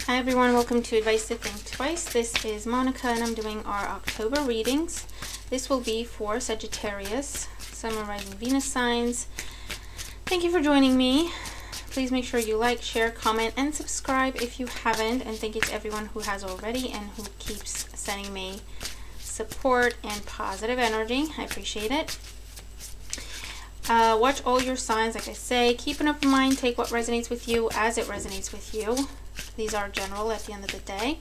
Hi everyone, welcome to Advice to Think Twice. This is Monica and I'm doing our October readings. This will be for Sagittarius, Sun, Moon, Rising, Venus signs. Thank you for joining me. Please make sure you like, share, comment, and subscribe if you haven't. And thank you to everyone who has already and who keeps sending me support and positive energy. I appreciate it. Watch all your signs, like I say. Keep an open mind. Take what resonates with you as it resonates with you. These are general at the end of the day.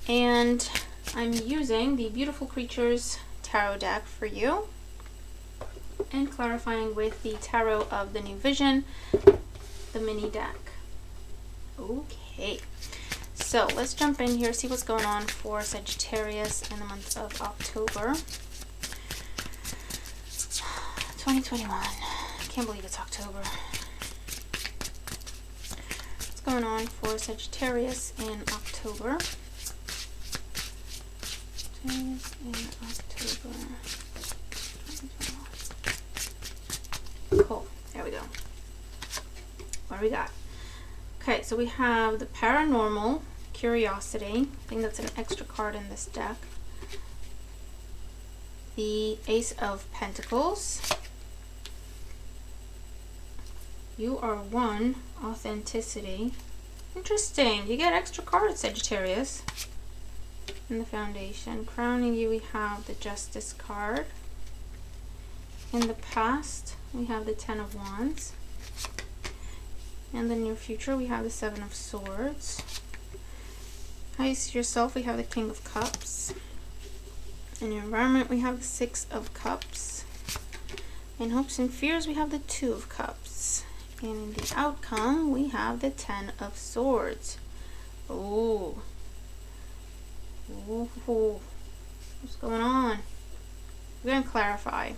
And I'm using the Beautiful Creatures Tarot deck for you. And clarifying with the Tarot of the New Vision, the mini deck. Okay. So let's jump in here, see what's going on for Sagittarius in the month of October 2021. I can't believe it's October. What's going on for Sagittarius in October? Sagittarius in October 2021. Cool. There we go. What do we got? Okay, so we have the Paranormal Curiosity. I think that's an extra card in this deck. The Ace of Pentacles. You are one. Authenticity. Interesting. You get extra cards, Sagittarius. In the Foundation. Crowning you, we have the Justice card. In the past, we have the Ten of Wands. In the near future, we have the Seven of Swords. How you see yourself, we have the King of Cups. In your environment, we have the Six of Cups. In hopes and fears, we have the Two of Cups. And in the outcome, we have the Ten of Swords. Ooh. Ooh. What's going on? We're going to clarify.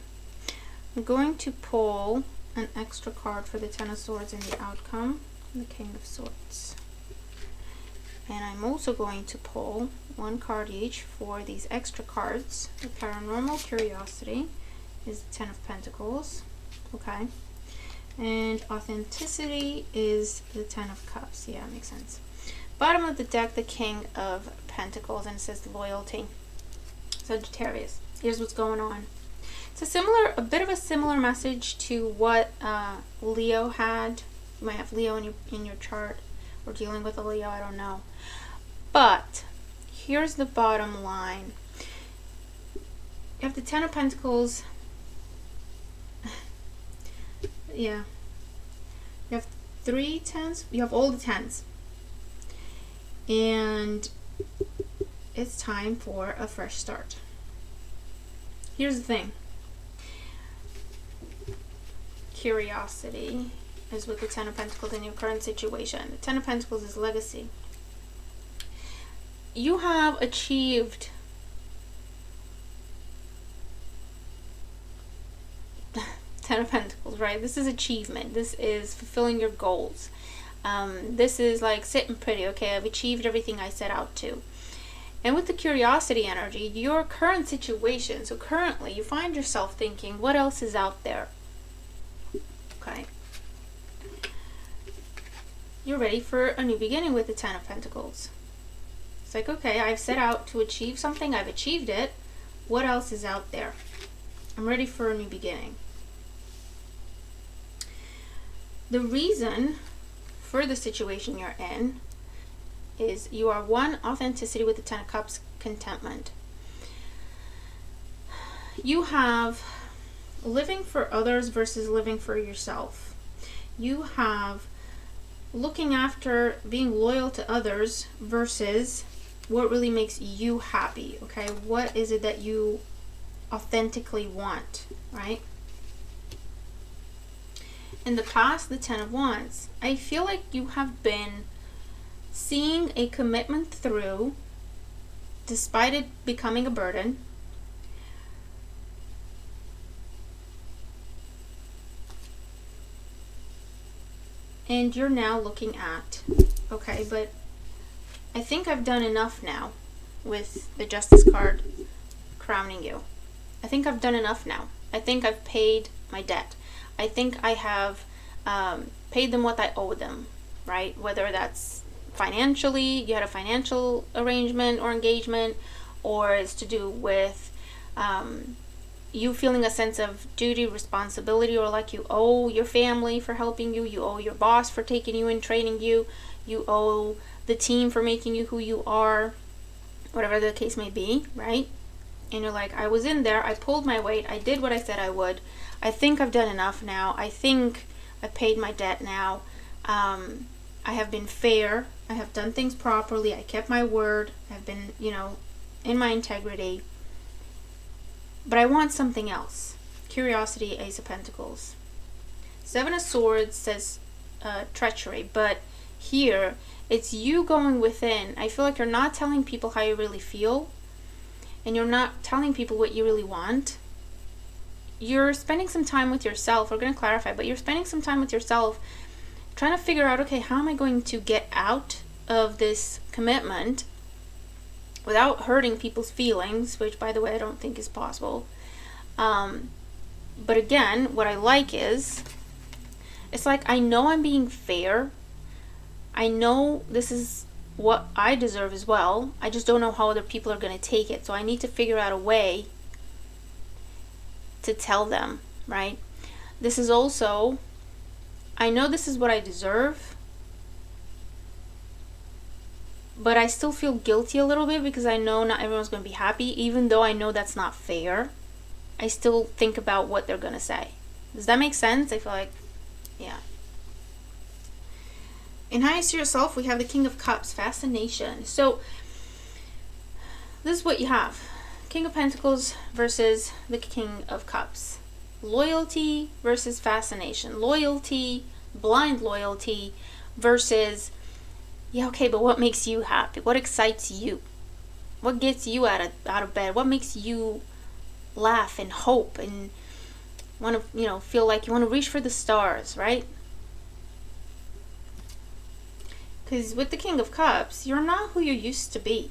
I'm going to pull an extra card for the Ten of Swords in the outcome, the King of Swords. And I'm also going to pull one card each for these extra cards. The Paranormal Curiosity is the Ten of Pentacles. Okay. And Authenticity is the Ten of Cups. Yeah, makes sense. Bottom of the deck, the King of Pentacles, and it says Loyalty. Sagittarius. Here's what's going on. It's a bit of a similar message to what Leo had. You might have Leo in your chart, or dealing with a Leo, I don't know. But here's the bottom line. You have the Ten of Pentacles. Yeah. You have 3 tens. You have all the tens. And it's time for a fresh start. Here's the thing. Curiosity is with the Ten of Pentacles in your current situation. The Ten of Pentacles is legacy. You have achieved Ten of Pentacles, right? This is achievement. This is fulfilling your goals. This is like sitting pretty, okay? I've achieved everything I set out to. And with the Curiosity energy, your current situation, so currently you find yourself thinking, what else is out there? Okay. You're ready for a new beginning with the Ten of Pentacles. It's like, okay, I've set out to achieve something. I've achieved it. What else is out there? I'm ready for a new beginning. The reason for the situation you're in is you are one. Authenticity with the Ten of Cups, contentment. You have living for others versus living for yourself. You have looking after, being loyal to others versus what really makes you happy, okay? What is it that you authentically want, right? In the past, the Ten of Wands. I feel like you have been seeing a commitment through despite it becoming a burden. And you're now looking at, okay, but I think I've done enough now with the Justice card crowning you. I think I've done enough now. I think I've paid my debt. I think I have paid them what I owe them, right? Whether that's financially, you had a financial arrangement or engagement, or it's to do with you feeling a sense of duty, responsibility, or like you owe your family for helping you, you owe your boss for taking you and training you, you owe the team for making you who you are, whatever the case may be, right? And you're like, I was in there, I pulled my weight, I did what I said I would, I think I've done enough now, I think I paid my debt now, I have been fair, I have done things properly, I kept my word, I've been, in my integrity, but I want something else. Curiosity, Ace of Pentacles. Seven of Swords says treachery, but here it's you going within. I feel like you're not telling people how you really feel, and you're not telling people what you really want. You're spending some time with yourself. We're going to clarify, but you're spending some time with yourself trying to figure out, okay, how am I going to get out of this commitment without hurting people's feelings, which, by the way, I don't think is possible. But again, what I like is, it's like, I know I'm being fair. I know this is what I deserve as well. I just don't know how other people are going to take it. So I need to figure out a way to tell them, right? This is also, I know this is what I deserve, but I still feel guilty a little bit because I know not everyone's going to be happy. Even though I know that's not fair, I still think about what they're going to say. Does that make sense? I feel like, yeah. In highest to yourself, we have the King of Cups, fascination. So this is what you have. King of Pentacles versus the King of Cups. Loyalty versus fascination. Loyalty, blind loyalty versus, yeah, okay, but what makes you happy? What excites you? What gets you out of bed? What makes you laugh and hope and want to, feel like you want to reach for the stars, right? Because with the King of Cups, you're not who you used to be.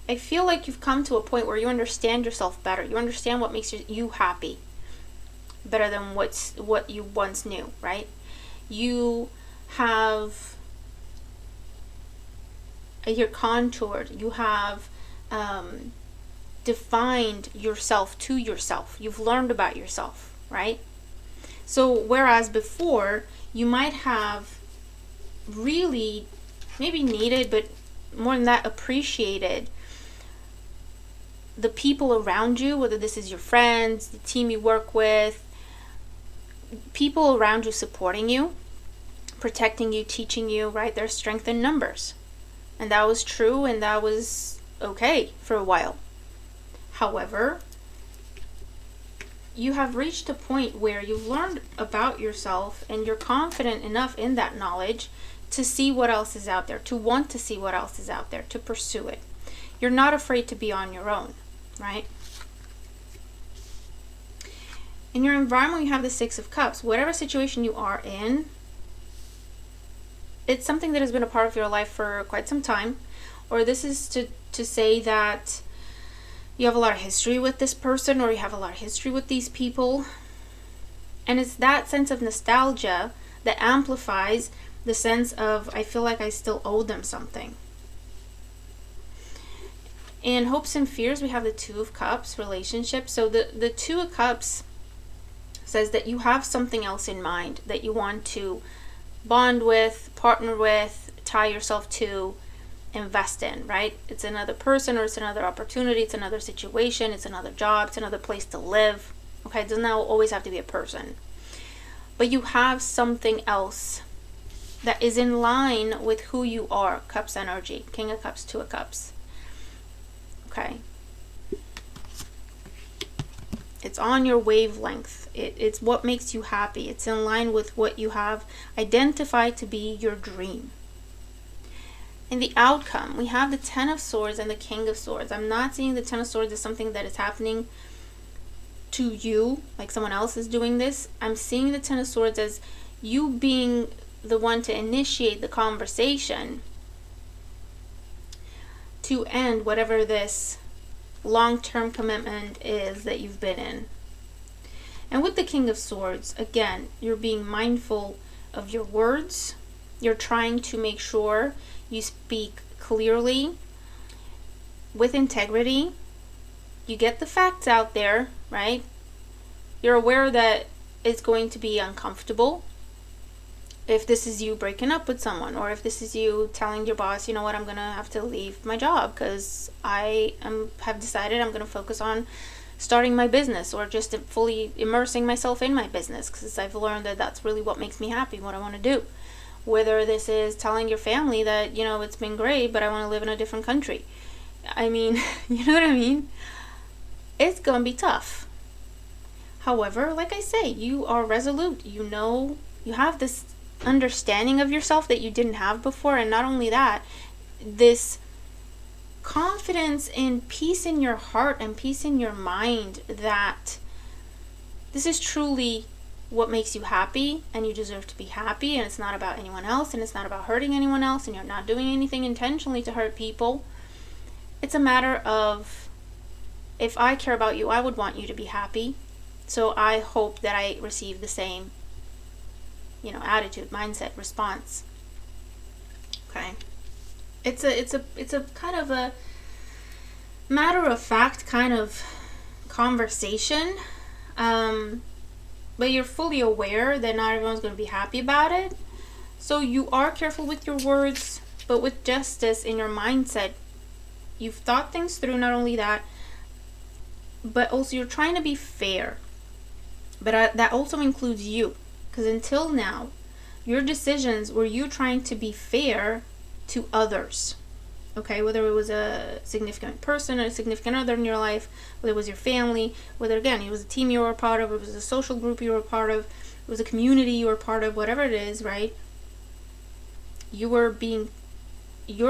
I feel like you've come to a point where you understand yourself better. You understand what makes you happy better than what you once knew, right? You have, you're contoured. You have defined yourself to yourself. You've learned about yourself, right? So whereas before, you might have really maybe needed, but more than that, appreciated the people around you, whether this is your friends, the team you work with, people around you supporting you, protecting you, teaching you, right? There's strength in numbers. And that was true, and that was okay for a while. However, you have reached a point where you've learned about yourself and you're confident enough in that knowledge to see what else is out there, to want to see what else is out there, to pursue it. You're not afraid to be on your own, right? In your environment, you have the Six of Cups. Whatever situation you are in, it's something that has been a part of your life for quite some time, or this is to say that you have a lot of history with this person, or you have a lot of history with these people, and it's that sense of nostalgia that amplifies the sense of, I feel like I still owe them something. In hopes and fears, we have the Two of Cups, relationship. So the Two of Cups says that you have something else in mind that you want to bond with, partner with, tie yourself to, invest in, right? It's another person, or it's another opportunity, it's another situation, it's another job, it's another place to live. Okay, it doesn't always have to be a person. But you have something else that is in line with who you are. Cups energy, King of Cups, Two of Cups. Okay. It's on your wavelength. It's what makes you happy. It's in line with what you have identified to be your dream. In the outcome, we have the Ten of Swords and the King of Swords. I'm not seeing the Ten of Swords as something that is happening to you, like someone else is doing this. I'm seeing the Ten of Swords as you being the one to initiate the conversation to end whatever this long-term commitment is that you've been in. And with the King of Swords, again, you're being mindful of your words, You're trying to make sure you speak clearly, with integrity. You get the facts out there, right? You're aware that it's going to be uncomfortable. If this is you breaking up with someone, or if this is you telling your boss, you know what, I'm going to have to leave my job because have decided I'm going to focus on starting my business, or just fully immersing myself in my business because I've learned that that's really what makes me happy, what I want to do. Whether this is telling your family that, you know, it's been great, but I want to live in a different country. I mean, you know what I mean? It's going to be tough. However, like I say, you are resolute. You know, you have this understanding of yourself that you didn't have before. And not only that, this confidence and peace in your heart and peace in your mind that this is truly what makes you happy, and you deserve to be happy, and it's not about anyone else, and it's not about hurting anyone else, and you're not doing anything intentionally to hurt people. It's a matter of, if I care about you, I would want you to be happy. So I hope that I receive the same, you know, attitude, mindset, response. Okay. It's a kind of a matter of fact kind of conversation. But you're fully aware that not everyone's going to be happy about it. So you are careful with your words, but with justice in your mindset. You've thought things through, not only that, but also you're trying to be fair. But that also includes you. Because until now, your decisions were you trying to be fair to others. Okay, whether it was a significant person or a significant other in your life, whether it was your family, whether, again, it was a team you were a part of, it was a social group you were a part of, it was a community you were a part of, whatever it is, right? Your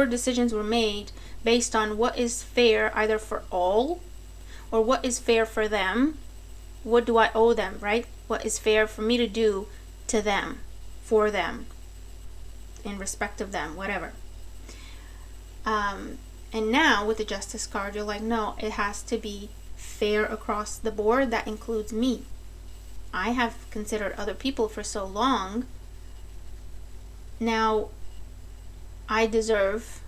decisions were made based on what is fair either for all, or what is fair for them. What do I owe them, right? What is fair for me to do to them, for them, in respect of them, whatever. And now with the Justice card, you're like, no, it has to be fair across the board. That includes me. I have considered other people for so long. Now I deserve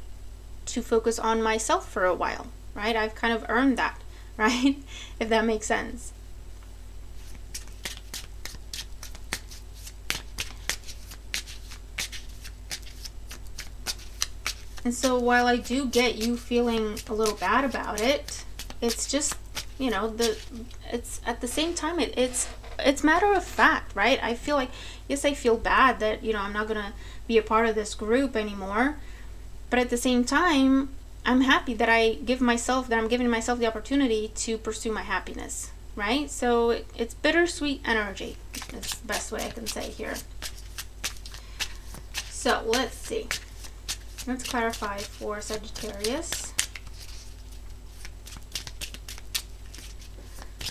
to focus on myself for a while, right? I've kind of earned that, right? If that makes sense. And so while I do get you feeling a little bad about it, it's just, you know, it's at the same time, it's matter of fact, right? I feel like, yes, I feel bad that, you know, I'm not going to be a part of this group anymore. But at the same time, I'm happy that I'm giving myself the opportunity to pursue my happiness, right? So it's bittersweet energy. That's the best way I can say here. So let's see. Let's clarify for Sagittarius.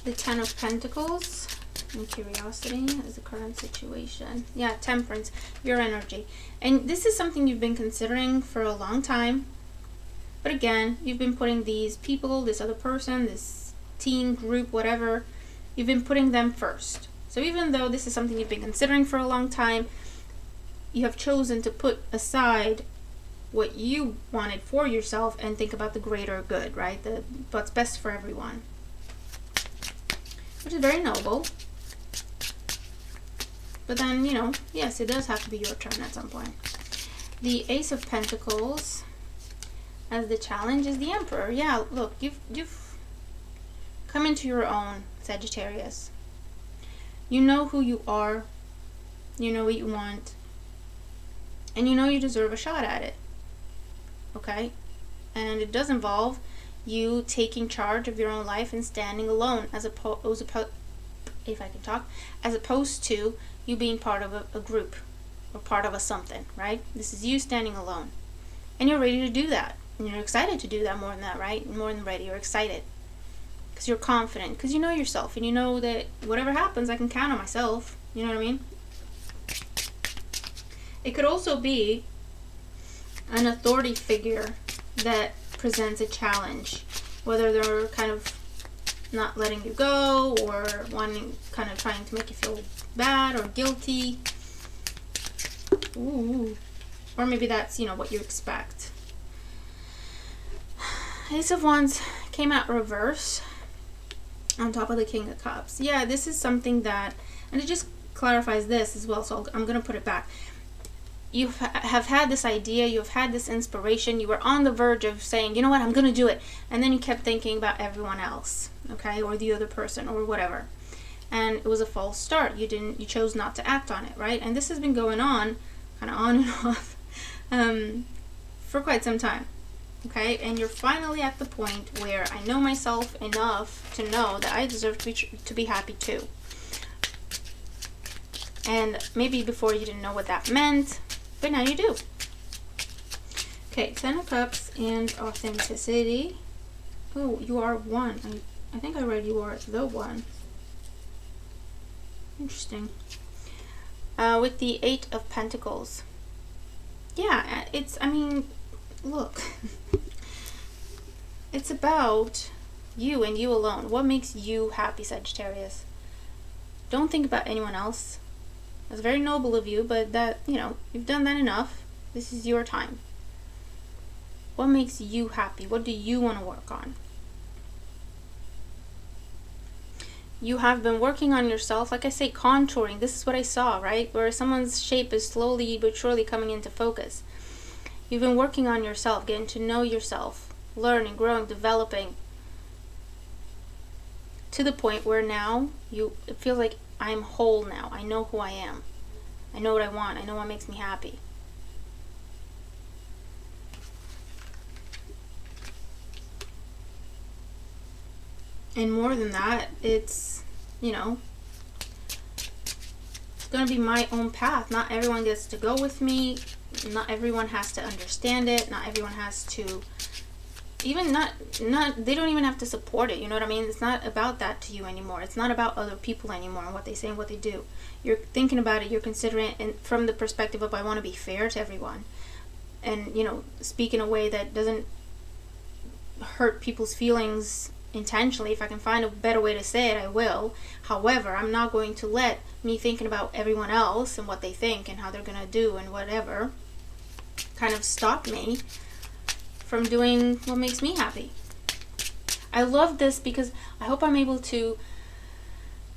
The Ten of Pentacles and curiosity is the current situation. Yeah, Temperance, your energy. And this is something you've been considering for a long time. But again, you've been putting these people, this other person, this team, group, whatever, you've been putting them first. So even though this is something you've been considering for a long time, you have chosen to put aside what you wanted for yourself and think about the greater good, right? What's best for everyone. Which is very noble. But then, you know, yes, it does have to be your turn at some point. The Ace of Pentacles as the challenge is the Emperor. Yeah, look, you've come into your own, Sagittarius. You know who you are. You know what you want. And you know you deserve a shot at it. Okay? And it does involve you taking charge of your own life and standing alone as opposed to you being part of a group or part of a something, right? This is you standing alone. And you're ready to do that. And you're excited to do that more than that, right? More than ready. You're excited. Because you're confident. Because you know yourself. And you know that whatever happens, I can count on myself. You know what I mean? It could also be an authority figure that presents a challenge, whether they're kind of not letting you go or kind of trying to make you feel bad or guilty. Ooh, Or maybe that's, what you expect. Ace of Wands came out reverse on top of the King of Cups. Yeah, this is something that, and it just clarifies this as well, so I'm going to put it back. You have had this idea, you've had this inspiration, you were on the verge of saying, you know what, I'm going to do it. And then you kept thinking about everyone else, okay, or the other person or whatever. And it was a false start. You chose not to act on it, right? And this has been going on, kind of on and off, for quite some time, okay? And you're finally at the point where I know myself enough to know that I deserve to be happy too. And maybe before you didn't know what that meant, but now you do. Okay, Ten of Cups and authenticity. Oh, you are one. I think I read you are the one. Interesting. With the Eight of Pentacles. Yeah, look. It's about you and you alone. What makes you happy, Sagittarius? Don't think about anyone else. That's very noble of you, but that, you've done that enough. This is your time. What makes you happy? What do you want to work on? You have been working on yourself, like I say, contouring. This is what I saw, right? Where someone's shape is slowly but surely coming into focus. You've been working on yourself, getting to know yourself, learning, growing, developing, to the point where now it feels like I'm whole now. I know who I am. I know what I want. I know what makes me happy. And more than that, it's going to be my own path. Not everyone gets to go with me. Not everyone has to understand it. Not everyone has to they don't even have to support it. You know what I mean? It's not about that to you anymore. It's not about other people anymore and what they say and what they do. You're thinking about it, you're considering it, and from the perspective of I want to be fair to everyone. And, speak in a way that doesn't hurt people's feelings intentionally. If I can find a better way to say it, I will. However, I'm not going to let me thinking about everyone else and what they think and how they're going to do and whatever kind of stop me from doing what makes me happy. I love this because I hope I'm able to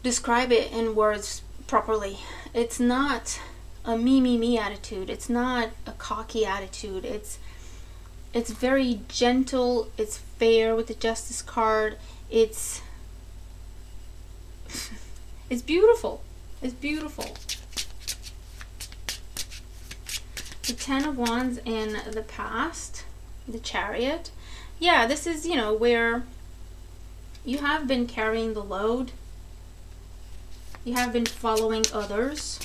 describe it in words properly. It's not a me attitude. It's not a cocky attitude. It's very gentle. It's fair with the Justice card. It's beautiful. It's beautiful. The Ten of Wands in the past. The Chariot. Yeah, this is, where you have been carrying the load. You have been following others.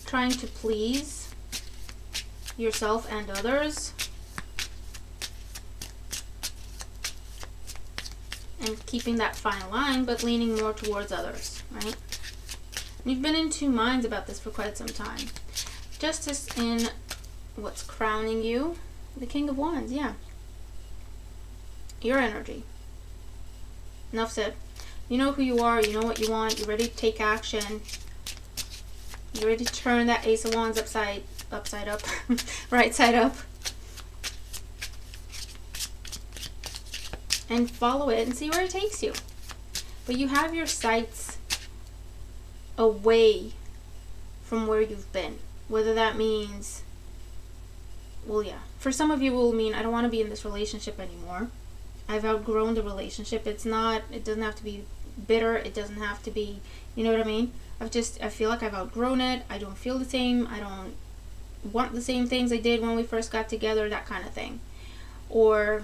Trying to please yourself and others. And keeping that fine line, but leaning more towards others, right? You've been in two minds about this for quite some time. Justice in what's crowning you. The King of Wands, yeah. Your energy. Enough said. You know who you are. You know what you want. You're ready to take action. You're ready to turn that Ace of Wands upside up. Right side up. And follow it and see where it takes you. But you have your sights away from where you've been. Whether that means, well, yeah, for some of you it will mean I don't want to be in this relationship anymore. I've outgrown the relationship. It doesn't have to be bitter. It doesn't have to be, you know what I mean? I feel like I've outgrown it. I don't feel the same. I don't want the same things I did when we first got together, that kind of thing. Or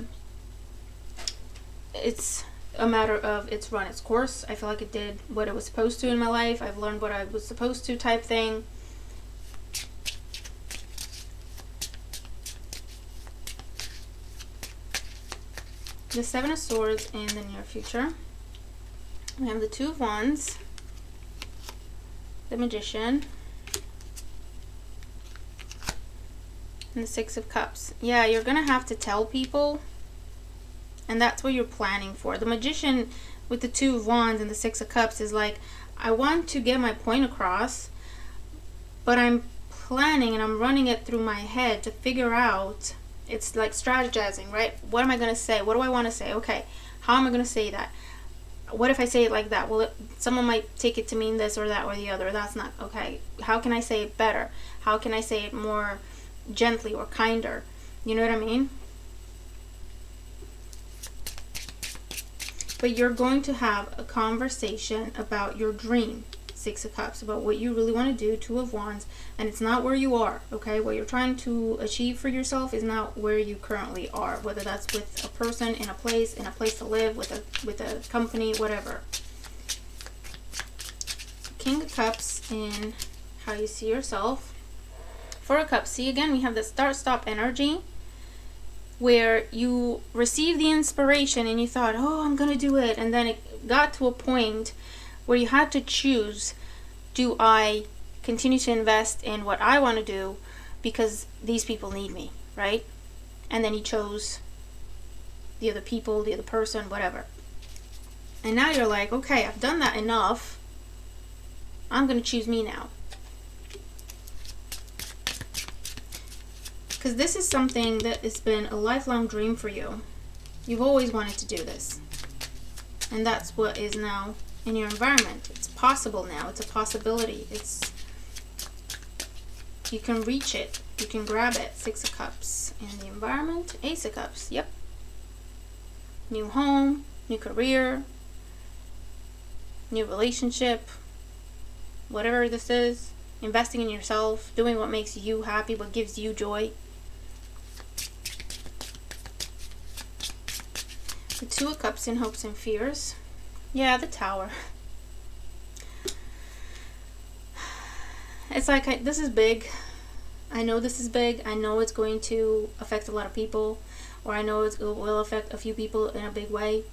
it's a matter of it's run its course. I feel like it did what it was supposed to in my life. I've learned what I was supposed to, type thing. The Seven of Swords in the near future. We have the Two of Wands, the Magician, and the Six of Cups. Yeah, you're gonna have to tell people. And that's what you're planning for. The Magician with the Two of Wands and the Six of Cups is like, I want to get my point across, but I'm planning and I'm running it through my head to figure out. It's like strategizing, right? What am I going to say? What do I want to say? Okay, how am I going to say that? What if I say it like that? Well, someone might take it to mean this or that or the other. That's not okay. How can I say it better? How can I say it more gently or kinder? You know what I mean? But you're going to have a conversation about your dream, Six of Cups, about what you really want to do, Two of Wands, and it's not where you are, okay? What you're trying to achieve for yourself is not where you currently are, whether that's with a person, in a place to live, with a company, whatever. King of Cups in how you see yourself. Four of Cups. See, again, we have the start-stop energy, where you received the inspiration and you thought, oh, I'm gonna do it, and then it got to a point where you had to choose, do I continue to invest in what I want to do because these people need me, right? And then you chose the other people, the other person, whatever. And now you're like, okay, I've done that enough, I'm gonna choose me now. Because this is something that has been a lifelong dream for you. You've always wanted to do this. And that's what is now in your environment. It's possible now. It's a possibility. You can reach it. You can grab it. Six of Cups. In the environment, Ace of Cups. Yep. New home, new career, new relationship, whatever this is. Investing in yourself, doing what makes you happy, what gives you joy. The Two of Cups in hopes and fears. Yeah, the Tower. It's like, this is big. I know this is big. I know it's going to affect a lot of people. Or I know it will affect a few people in a big way.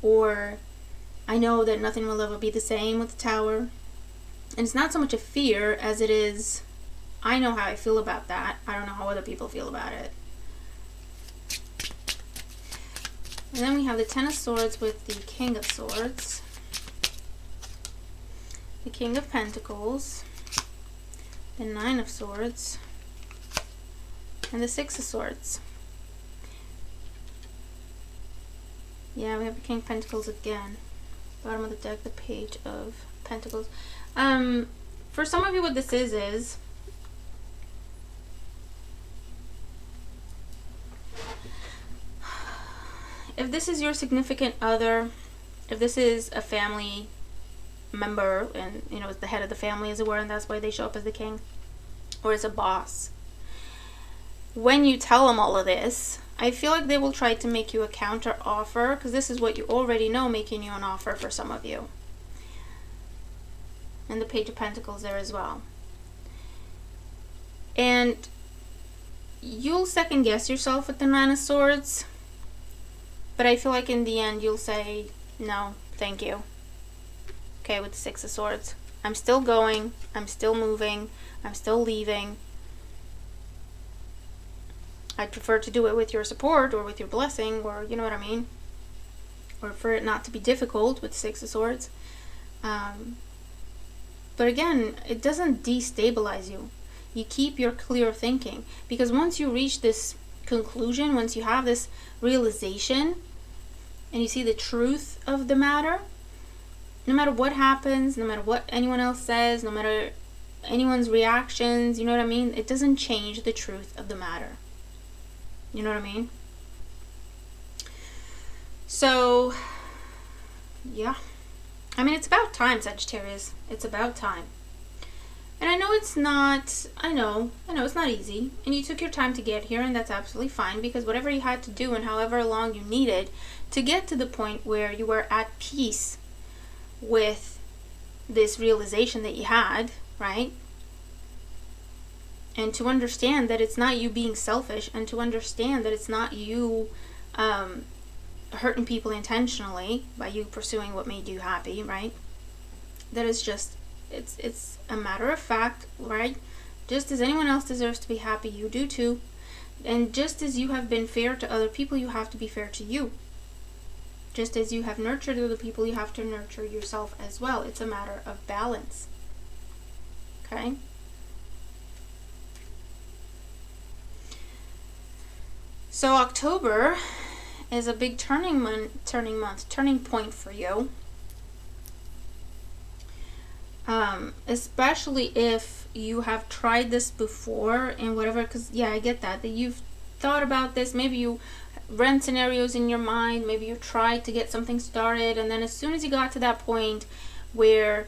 Or I know that nothing will ever be the same with the Tower. And it's not so much a fear as it is, I know how I feel about that. I don't know how other people feel about it. And then we have the Ten of Swords with the King of Swords. The King of Pentacles. The Nine of Swords. And the Six of Swords. Yeah, we have the King of Pentacles again. Bottom of the deck, the Page of Pentacles. For some of you, what this is if this is your significant other, if this is a family member, and you know, it's the head of the family, as it were, and that's why they show up as the king, or it's a boss, when you tell them all of this, I feel like they will try to make you a counter offer, because this is what you already know making you an offer for some of you. And the Page of Pentacles there as well. And you'll second guess yourself with the Nine of Swords, but I feel like in the end you'll say, no, thank you. Okay, with the Six of Swords. I'm still going, I'm still moving, I'm still leaving. I'd prefer to do it with your support or with your blessing, or you know what I mean? Or for it not to be difficult with the Six of Swords. But again, it doesn't destabilize you. You keep your clear thinking. Because once you reach this conclusion, once you have this realization, and you see the truth of the matter, no matter what happens, no matter what anyone else says, no matter anyone's reactions, you know what I mean? It doesn't change the truth of the matter. You know what I mean? So, yeah. I mean, it's about time, Sagittarius. It's about time. And I know it's not, I know it's not easy. And you took your time to get here, and that's absolutely fine, because whatever you had to do and however long you needed to get to the point where you were at peace with this realization that you had, right? And to understand that it's not you being selfish, and to understand that it's not you hurting people intentionally by you pursuing what made you happy, right? That is just, it's a matter of fact, right? Just as anyone else deserves to be happy, you do too. And just as you have been fair to other people, you have to be fair to you. Just as you have nurtured other people, you have to nurture yourself as well. It's a matter of balance. Okay? So October is a big turning point for you. Especially if you have tried this before and whatever, because yeah, I get that you've thought about this. Maybe you ran scenarios in your mind, maybe you tried to get something started, and then as soon as you got to that point where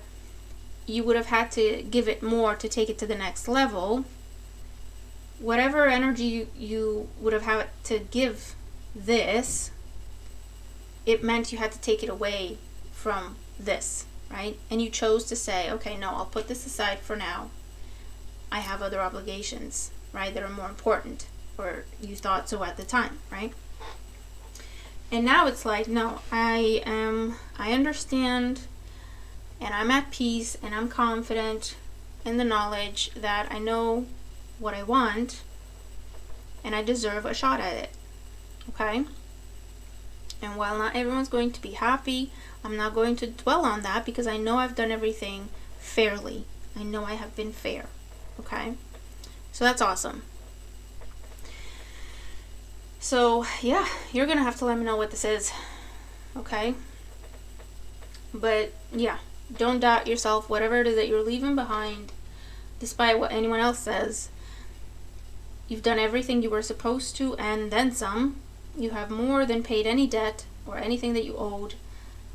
you would have had to give it more to take it to the next level, whatever energy you would have had to give this, it meant you had to take it away from this, right? And you chose to say, okay, no, I'll put this aside for now. I have other obligations, right, that are more important, or you thought so at the time, right? And now it's like, no, I understand, and I'm at peace, and I'm confident in the knowledge that I know what I want, and I deserve a shot at it, okay? And while not everyone's going to be happy, I'm not going to dwell on that, because I know I've done everything fairly. I know I have been fair, okay? So that's awesome. So yeah, you're gonna have to let me know what this is, okay? But yeah, don't doubt yourself. Whatever it is that you're leaving behind, despite what anyone else says, you've done everything you were supposed to, and then some. You have more than paid any debt or anything that you owed,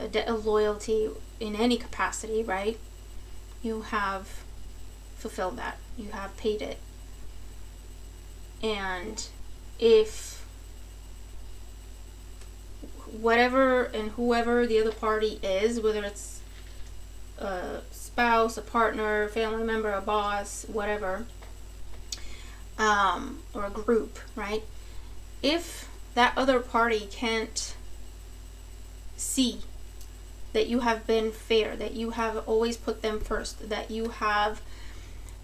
a debt of loyalty in any capacity, right? You have fulfilled that. You have paid it. And if whatever and whoever the other party is, whether it's a spouse, a partner, family member, a boss, whatever, or a group, right? If that other party can't see that you have been fair, that you have always put them first, that you have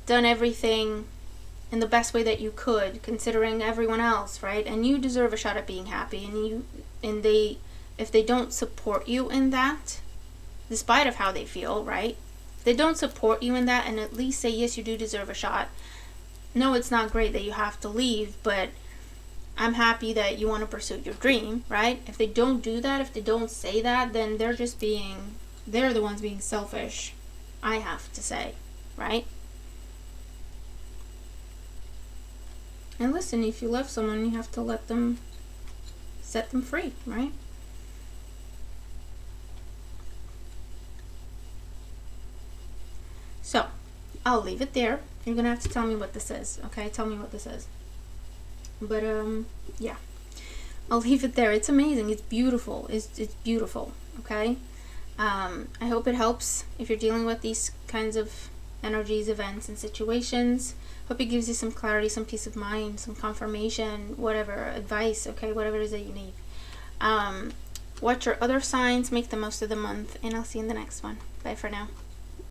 done everything in the best way that you could, considering everyone else, right? And you deserve a shot at being happy, and if they don't support you in that, despite of how they feel, right? If they don't support you in that, and at least say, yes, you do deserve a shot. No, it's not great that you have to leave, but I'm happy that you want to pursue your dream, right? If they don't do that, if they don't say that, then they're the ones being selfish, I have to say, right? And listen, if you love someone, you have to set them free, right? So, I'll leave it there. You're going to have to tell me what this is, okay? Tell me what this is. But, yeah. I'll leave it there. It's amazing. It's beautiful. It's beautiful, okay? I hope it helps if you're dealing with these kinds of energies, events, and situations. Hope it gives you some clarity, some peace of mind, some confirmation, whatever, advice, okay? Whatever it is that you need. Watch your other signs. Make the most of the month. And I'll see you in the next one. Bye for now.